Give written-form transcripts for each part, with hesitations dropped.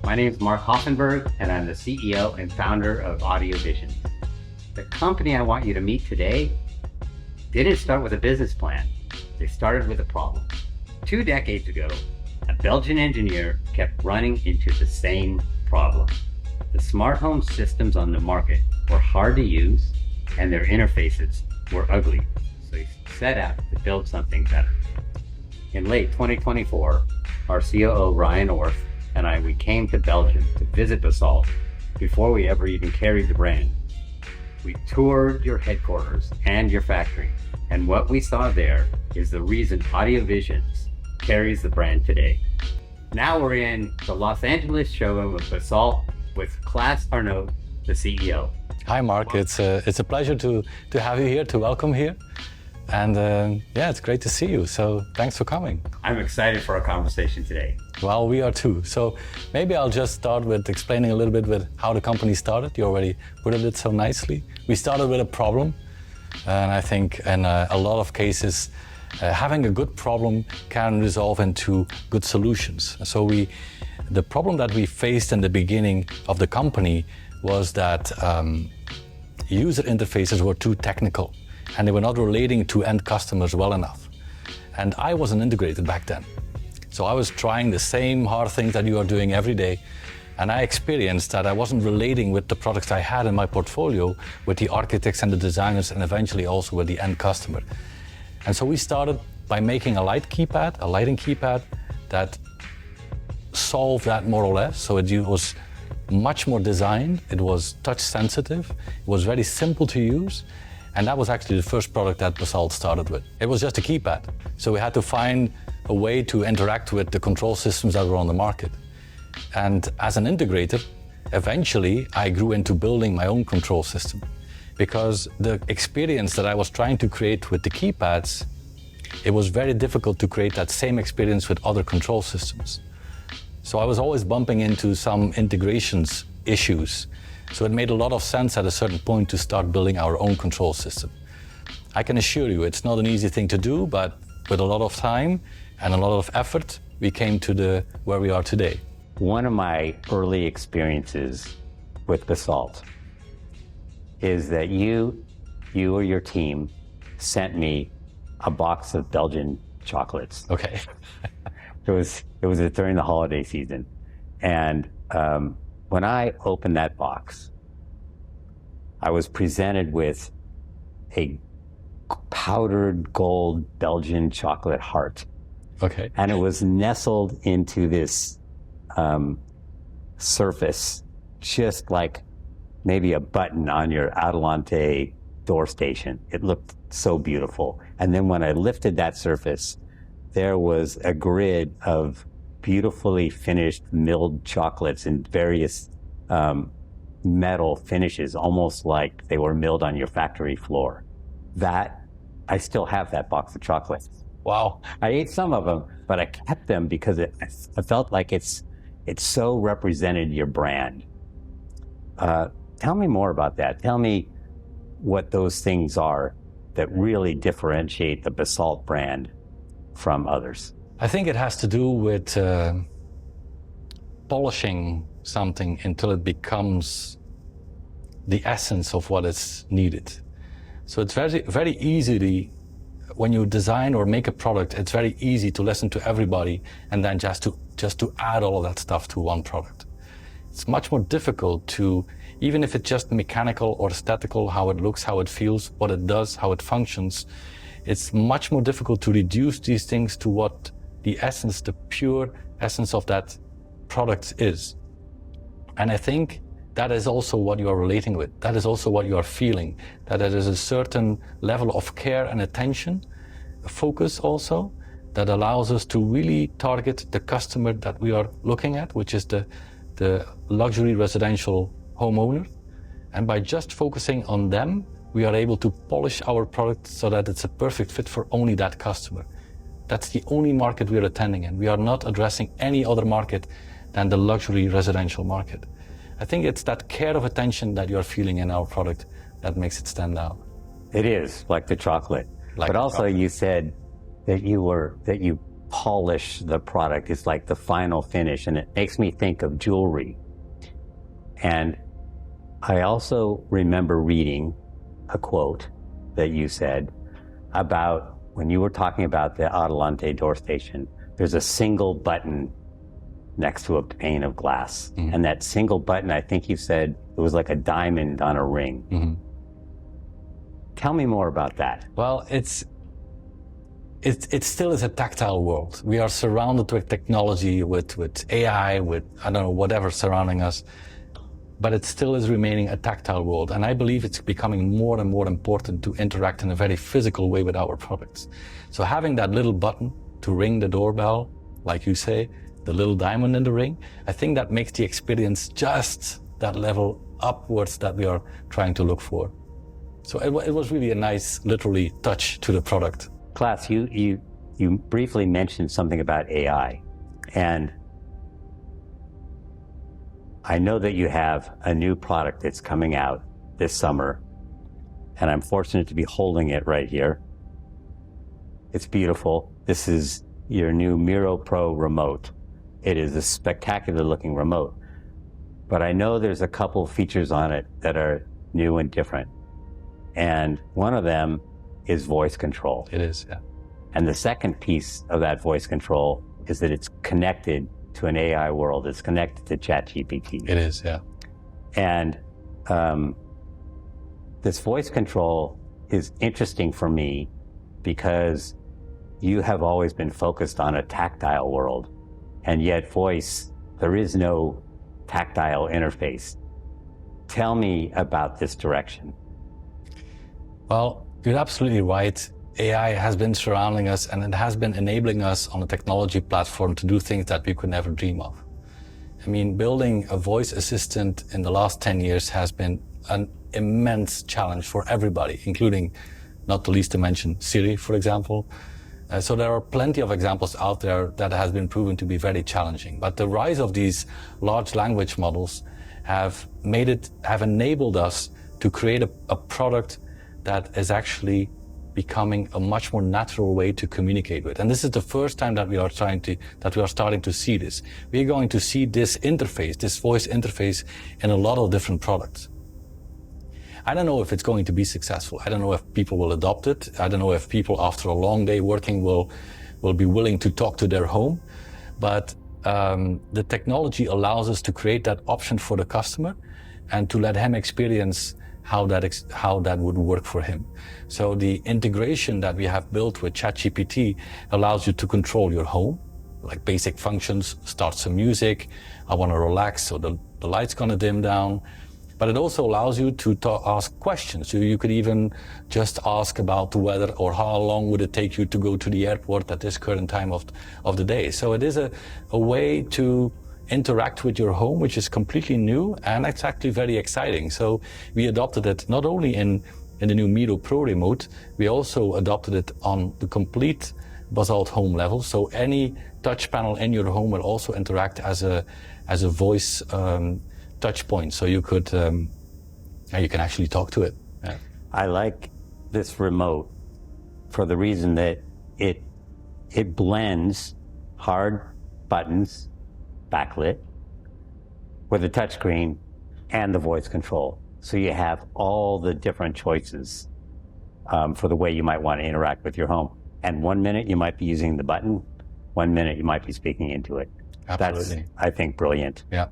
My name is Mark Hoffenberg, and I'm the CEO and founder of AUDIOVISIONS. The company I want you to meet today didn't start with a business plan. They started with a problem. 2 decades ago, a Belgian engineer kept running into the same problem. The smart home systems on the market were hard to use, and their interfaces were ugly. So he set out to build something better. In late 2024, our COO, Ryan Orth, and we came to Belgium to visit Basalte before we ever even carried the brand. We toured your headquarters and your factory, and what we saw there is the reason AUDIOVISIONS carries the brand today. Now we're in the Los Angeles showroom of Basalte with Klaas Arnout, the CEO. Hi Mark, it's a pleasure to have you here, to welcome here. And yeah, it's great to see you, so thanks for coming. I'm excited for our conversation today. Well, we are too. So maybe I'll just start with explaining a little bit with how the company started. You already put it so nicely. We started with a problem, and I think in a lot of cases, having a good problem can resolve into good solutions. So the problem that we faced in the beginning of the company was that user interfaces were too technical, and they were not relating to end customers well enough. And I wasn't integrated back then. So I was trying the same hard things that you are doing every day, and I experienced that I wasn't relating with the products I had in my portfolio with the architects and the designers, and eventually also with the end customer. And so we started by making a lighting keypad that solved that more or less. So it was much more designed, it was touch sensitive, it was very simple to use. And that was actually the first product that Basalte started with. It was just a keypad. So we had to find a way to interact with the control systems that were on the market. And as an integrator, eventually I grew into building my own control system, because the experience that I was trying to create with the keypads, it was very difficult to create that same experience with other control systems. So I was always bumping into some integrations issues. So it made a lot of sense at a certain point to start building our own control system. I can assure you it's not an easy thing to do, but with a lot of time and a lot of effort, we came to where we are today. One of my early experiences with Basalte is that you or your team sent me a box of Belgian chocolates. Okay. It was during the holiday season. And when I opened that box, I was presented with a powdered gold Belgian chocolate heart. Okay. And it was nestled into this surface, just like maybe a button on your Adelante door station. It looked so beautiful. And then when I lifted that surface, there was a grid of beautifully finished milled chocolates in various metal finishes, almost like they were milled on your factory floor. I still have that box of chocolates. Wow. I ate some of them, but I kept them because I felt like it so represented your brand. Tell me more about that. Tell me what those things are that really differentiate the Basalte brand from others. I think it has to do with polishing something until it becomes the essence of what is needed. So it's very, very easily, when you design or make a product, it's very easy to listen to everybody and then just to add all of that stuff to one product. It's much more difficult to, even if it's just mechanical or aesthetical, how it looks, how it feels, what it does, how it functions, it's much more difficult to reduce these things to what the essence, the pure essence of that product is. And I think that is also what you are relating with. That is also what you are feeling, that there is a certain level of care and attention, a focus also, that allows us to really target the customer that we are looking at, which is the luxury residential homeowner. And by just focusing on them, we are able to polish our product so that it's a perfect fit for only that customer. That's the only market we are attending, and we are not addressing any other market than the luxury residential market. I think it's that care of attention that you're feeling in our product that makes it stand out. It is, like the chocolate. But also you said that you polish the product. It's like the final finish, and it makes me think of jewelry. And I also remember reading a quote that you said about when you were talking about the Adelante door station, there's a single button next to a pane of glass. Mm-hmm. And that single button, I think you said it was like a diamond on a ring. Mm-hmm. Tell me more about that. Well, it still is a tactile world. We are surrounded with technology, with AI, with, I don't know, whatever surrounding us, but it still is remaining a tactile world. And I believe it's becoming more and more important to interact in a very physical way with our products. So having that little button to ring the doorbell, like you say, the little diamond in the ring, I think that makes the experience just that level upwards that we are trying to look for. So it was really a nice, literally, touch to the product. Klaas, you briefly mentioned something about AI, and I know that you have a new product that's coming out this summer, and I'm fortunate to be holding it right here. It's beautiful. This is your new Miro Pro remote. It is a spectacular looking remote, but I know there's a couple features on it that are new and different. And one of them is voice control. It is, yeah. And the second piece of that voice control is that it's connected to an AI world. It's connected to ChatGPT. It is, yeah. And this voice control is interesting for me because you have always been focused on a tactile world, and yet voice, there is no tactile interface. Tell me about this direction. Well, you're absolutely right. AI has been surrounding us, and it has been enabling us on a technology platform to do things that we could never dream of. I mean, building a voice assistant in the last 10 years has been an immense challenge for everybody, including, not the least to mention, Siri, for example. So there are plenty of examples out there that has been proven to be very challenging. But the rise of these large language models have enabled us to create a product that is actually becoming a much more natural way to communicate with. And this is the first time that we are starting to see this. We're going to see this interface, this voice interface, in a lot of different products. I don't know if it's going to be successful. I don't know if people will adopt it. I don't know if people after a long day working will be willing to talk to their home. But the technology allows us to create that option for the customer and to let him experience how that would work for him. So the integration that we have built with ChatGPT allows you to control your home, like basic functions, start some music, I want to relax, so the light's gonna dim down. But it also allows you to ask questions. So you could even just ask about the weather, or how long would it take you to go to the airport at this current time of the day. So it is a way to interact with your home, which is completely new, and it's actually very exciting. So we adopted it not only in the new Miro Pro remote, we also adopted it on the complete Basalte home level. So any touch panel in your home will also interact as a voice touch point. So you could you can actually talk to it. Yeah. I like this remote for the reason that it blends hard buttons, backlit, with a touchscreen and the voice control. So you have all the different choices for the way you might want to interact with your home. And 1 minute you might be using the button, 1 minute you might be speaking into it. Absolutely. That's, I think, brilliant. Yeah.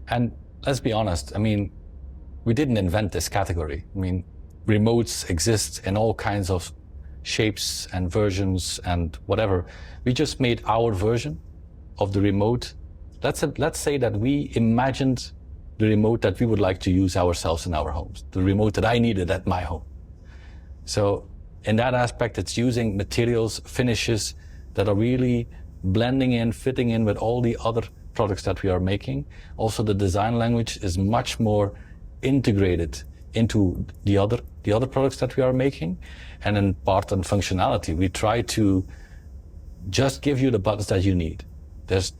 And let's be honest, I mean, we didn't invent this category. I mean, remotes exist in all kinds of shapes and versions and whatever. We just made our version of the remote. Let's say that we imagined the remote that we would like to use ourselves in our homes, the remote that I needed at my home. So in that aspect, it's using materials, finishes that are really blending in, fitting in with all the other products that we are making. Also, the design language is much more integrated into the other products that we are making. And in part and functionality, we try to just give you the buttons that you need. There's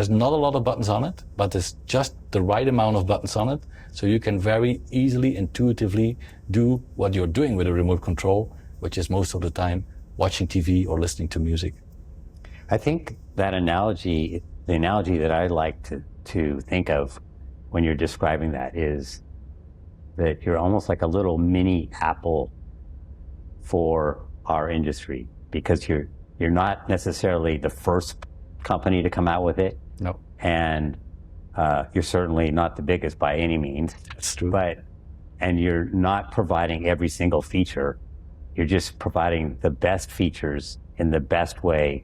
not a lot of buttons on it, but there's just the right amount of buttons on it, so you can very easily, intuitively do what you're doing with a remote control, which is most of the time watching TV or listening to music. I think that analogy, the analogy that I like to think of when you're describing that is that you're almost like a little mini Apple for our industry, because you're not necessarily the first company to come out with it. No. And you're certainly not the biggest by any means. That's true. And you're not providing every single feature. You're just providing the best features in the best way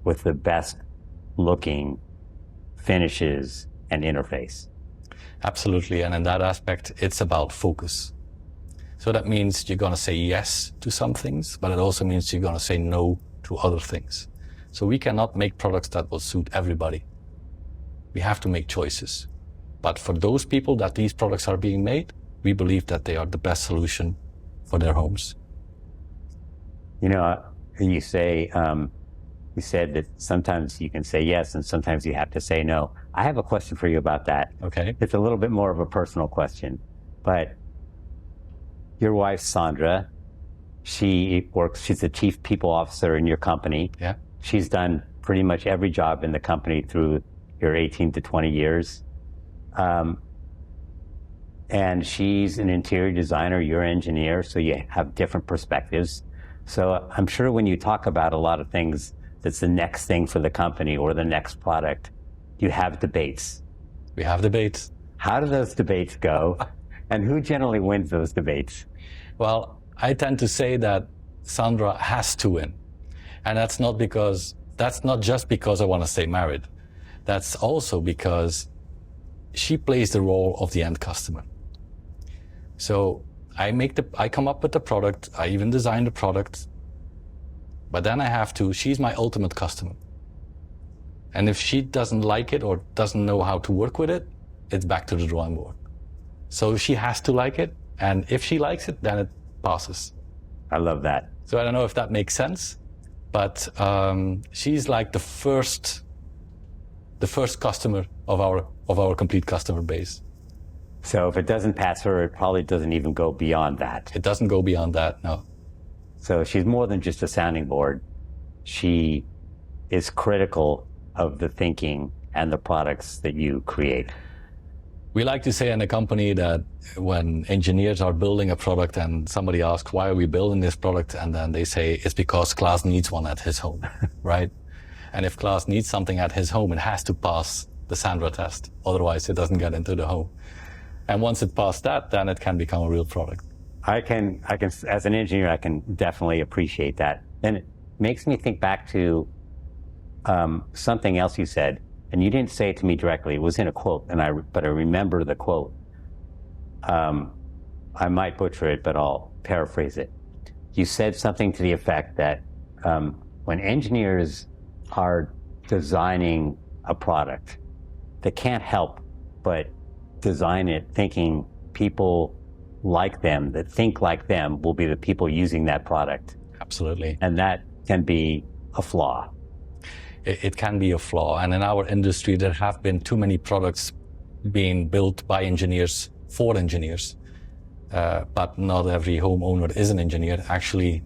with the best looking finishes and interface. Absolutely. And in that aspect, it's about focus. So that means you're going to say yes to some things, but it also means you're going to say no to other things. So we cannot make products that will suit everybody. We have to make choices. But for those people that these products are being made, we believe that they are the best solution for their homes. You know, you say, you said that sometimes you can say yes and sometimes you have to say no. I have a question for you about that. Okay. It's a little bit more of a personal question, but your wife, Sandra, she's the chief people officer in your company. Yeah. She's done pretty much every job in the company through your 18 to 20 years. And she's an interior designer, you're an engineer, so you have different perspectives. So I'm sure when you talk about a lot of things that's the next thing for the company or the next product, you have debates. We have debates. How do those debates go? And who generally wins those debates? Well, I tend to say that Sandra has to win. And that's not just because I want to stay married. That's also because she plays the role of the end customer. So I come up with the product, I even design the product, but then she's my ultimate customer. And if she doesn't like it or doesn't know how to work with it, it's back to the drawing board. So she has to like it, and if she likes it, then it passes. I love that. So I don't know if that makes sense, but she's like the first customer of our complete customer base. So if it doesn't pass her, it probably doesn't even go beyond that. It doesn't go beyond that, no. So she's more than just a sounding board. She is critical of the thinking and the products that you create. We like to say in the company that when engineers are building a product and somebody asks, why are we building this product? And then they say, it's because Klaas needs one at his home, right? And if Klaas needs something at his home, it has to pass the Sandra test. Otherwise, it doesn't get into the home. And once it passed that, then it can become a real product. I can, as an engineer, I can definitely appreciate that. And it makes me think back to something else you said, and you didn't say it to me directly. It was in a quote, but I remember the quote. I might butcher it, but I'll paraphrase it. You said something to the effect that when engineers are designing a product, they can't help but design it thinking people like them, that think like them, will be the people using that product. Absolutely. And that can be a flaw. It can be a flaw. And in our industry, there have been too many products being built by engineers for engineers. But not every homeowner is an engineer. Actually,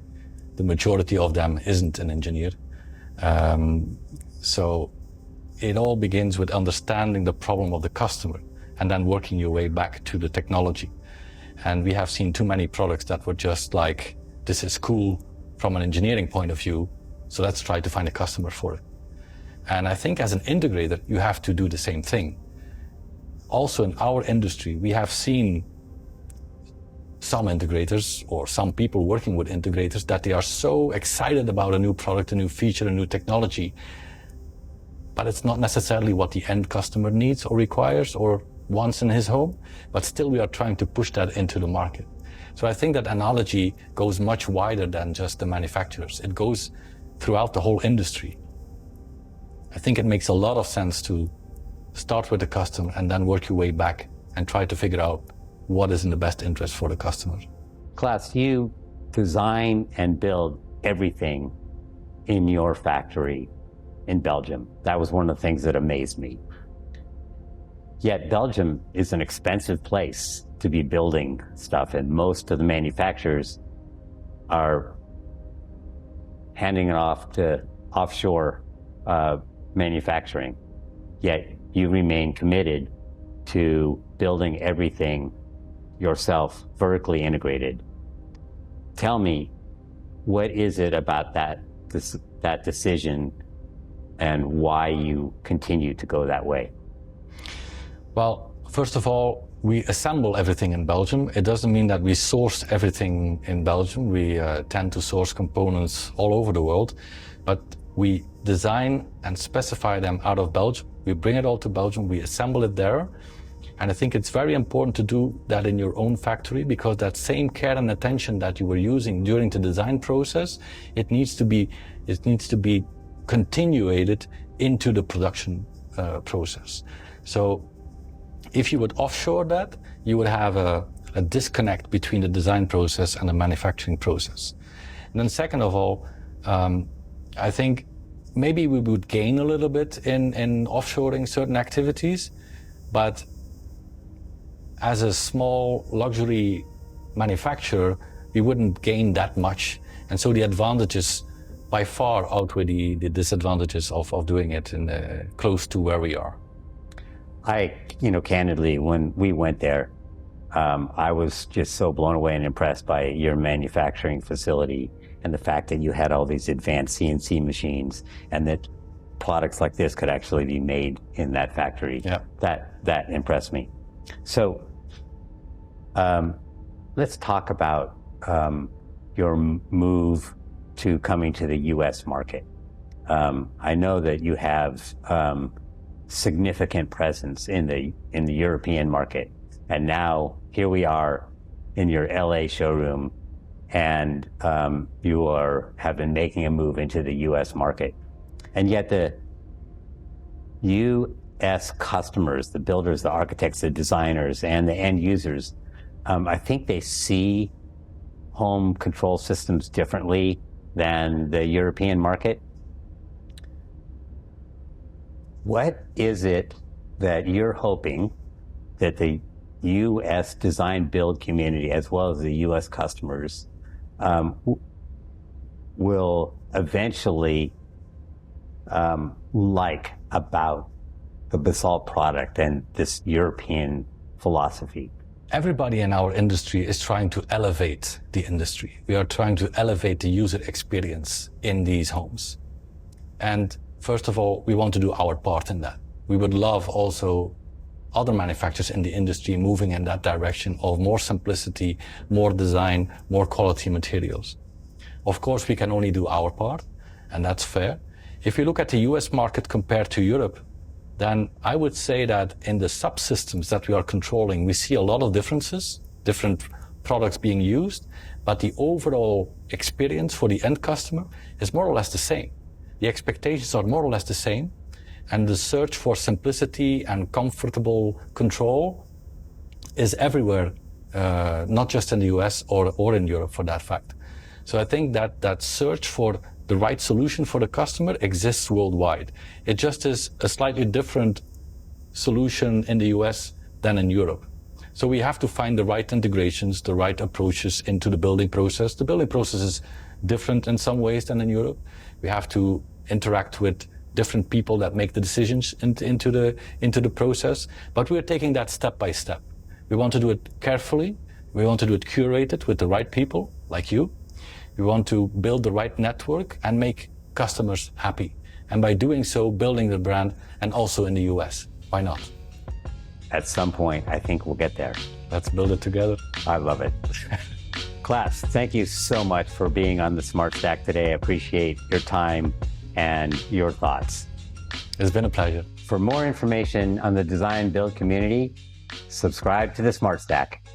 the majority of them isn't an engineer. So it all begins with understanding the problem of the customer and then working your way back to the technology. And we have seen too many products that were just like, this is cool from an engineering point of view, so let's try to find a customer for it. And I think as an integrator, you have to do the same thing. Also in our industry, we have seen some integrators or some people working with integrators that they are so excited about a new product, a new feature, a new technology, but it's not necessarily what the end customer needs or requires or wants in his home, but still we are trying to push that into the market. So I think that analogy goes much wider than just the manufacturers. It goes throughout the whole industry. I think it makes a lot of sense to start with the customer and then work your way back and try to figure out what is in the best interest for the customer. Klaas, you design and build everything in your factory in Belgium. That was one of the things that amazed me. Yet Belgium is an expensive place to be building stuff, and most of the manufacturers are handing it off to offshore manufacturing, yet you remain committed to building everything yourself, vertically integrated. Tell me, what is it about that decision and why you continue to go that way? Well, first of all, we assemble everything in Belgium. It doesn't mean that we source everything in Belgium. We tend to source components all over the world, but we design and specify them out of Belgium. We bring it all to Belgium, we assemble it there. And I think it's very important to do that in your own factory, because that same care and attention that you were using during the design process, it needs to be continuated into the production process. So if you would offshore that, you would have a disconnect between the design process and the manufacturing process. And then second of all, I think maybe we would gain a little bit in offshoring certain activities, but as a small luxury manufacturer, we wouldn't gain that much. And so the advantages by far outweigh the disadvantages of doing it close to where we are. Candidly, when we went there, I was just so blown away and impressed by your manufacturing facility and the fact that you had all these advanced CNC machines and that products like this could actually be made in that factory. Yeah. That impressed me. So let's talk about your move to coming to the U.S. market. I know that you have significant presence in the European market, and now here we are in your LA showroom, and you have been making a move into the U.S. market, and yet the U.S. customers, the builders, the architects, the designers, and the end users, I think they see home control systems differently than the European market. What is it that you're hoping that the U.S. design build community, as well as the U.S. customers, will eventually like about the Basalte product and this European philosophy? Everybody in our industry is trying to elevate the industry. We are trying to elevate the user experience in these homes. And first of all, we want to do our part in that. We would love also other manufacturers in the industry moving in that direction of more simplicity, more design, more quality materials. Of course, we can only do our part, and that's fair. If you look at the US market compared to Europe, then I would say that in the subsystems that we are controlling, we see a lot of differences, different products being used, but the overall experience for the end customer is more or less the same. The expectations are more or less the same, and the search for simplicity and comfortable control is everywhere, not just in the US or in Europe for that fact. So I think that search for the right solution for the customer exists worldwide. It just is a slightly different solution in the US than in Europe. So we have to find the right integrations, the right approaches into the building process. The building process is different in some ways than in Europe. We have to interact with different people that make the decisions into the process, but we're taking that step by step. We want to do it carefully. We want to do it curated with the right people, like you. We want to build the right network and make customers happy. And by doing so, building the brand, and also in the US. Why not? At some point, I think we'll get there. Let's build it together. I love it. Klaas, thank you so much for being on the Smart Stack today. I appreciate your time and your thoughts. It's been a pleasure. For more information on the design build community, subscribe to the Smart Stack.